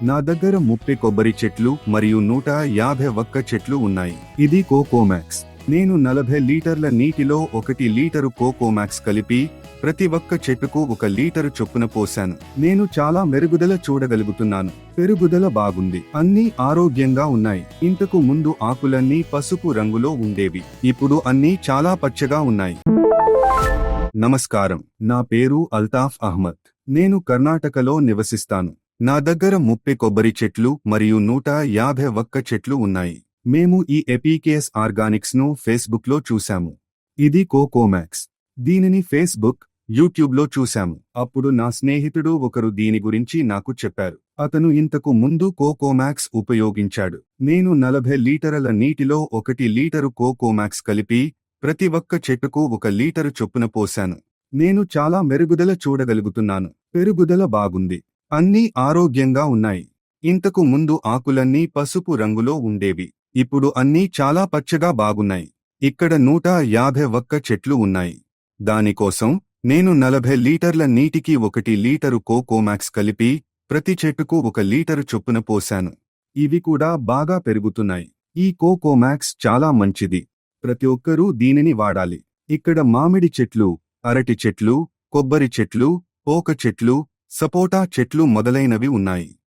నా దగ్గర 30 కొబ్బరి చెట్లు మరియు 150 వక్క చెట్లు ఉన్నాయి. ఇది కోకోమాక్స్. నేను 40 లీటర్ల నీటిలో 1 లీటరు కోకోమాక్స్ కలిపి ప్రతి ఒక్క చెట్టుకు 1 లీటరు చొప్పున పోశాను. నేను చాలా మెరుగుదల చూడగలుగుతున్నాను. పెరుగుదల బాగుంది. అన్నీ ఆరోగ్యంగా ఉన్నాయి. ఇంతకు ముందు ఆకులన్నీ పసుపు రంగులో ఉండేవి. ఇప్పుడు అన్నీ చాలా పచ్చగా ఉన్నాయి. నమస్కారం, నా పేరు అల్తాఫ్ అహ్మద్. నేను కర్ణాటకలో నివసిస్తాను. నా దగ్గర 30 కొబ్బరి చెట్లు మరియు 150 వక్క చెట్లు ఉన్నాయి. మేము ఈ ఎపీకేఎస్ ఆర్గానిక్స్ ను ఫేస్బుక్లో చూశాము. ఇది కోకోమాక్స్. దీనిని ఫేస్బుక్, యూట్యూబ్లో చూశాము. అప్పుడు నా స్నేహితుడు ఒకరు దీని గురించి నాకు చెప్పారు. అతను ఇంతకు ముందు కోకోమాక్స్ ఉపయోగించాడు. నేను 40 లీటర్ల నీటిలో 1 లీటరు కోకోమాక్స్ కలిపి ప్రతి ఒక్క చెట్టుకు 1 లీటరు చొప్పున పోశాను. నేను చాలా మెరుగుదల చూడగలుగుతున్నాను. పెరుగుదల బాగుంది. అన్నీ ఆరోగ్యంగా ఉన్నాయి. ఇంతకు ముందు ఆకులన్నీ పసుపు రంగులో ఉండేవి. ఇప్పుడు అన్నీ చాలా పచ్చగా బాగున్నాయి. ఇక్కడ 150 వక్క చెట్లు ఉన్నాయి. దానికోసం నేను 40 లీటర్ల నీటికి 1 లీటరు కోకోమాక్స్ కలిపి ప్రతి చెట్టుకు 1 లీటరు చొప్పున పోశాను. ఇవి కూడా బాగా పెరుగుతున్నాయి. ఈ కోకోమాక్స్ చాలా మంచిది. ప్రతి ఒక్కరూ దీనిని వాడాలి. ఇక్కడ మామిడి చెట్లు, అరటి చెట్లు, కొబ్బరి చెట్లు, పోక చెట్లు, సపోటా చెట్లు మొదలైనవి ఉన్నాయి.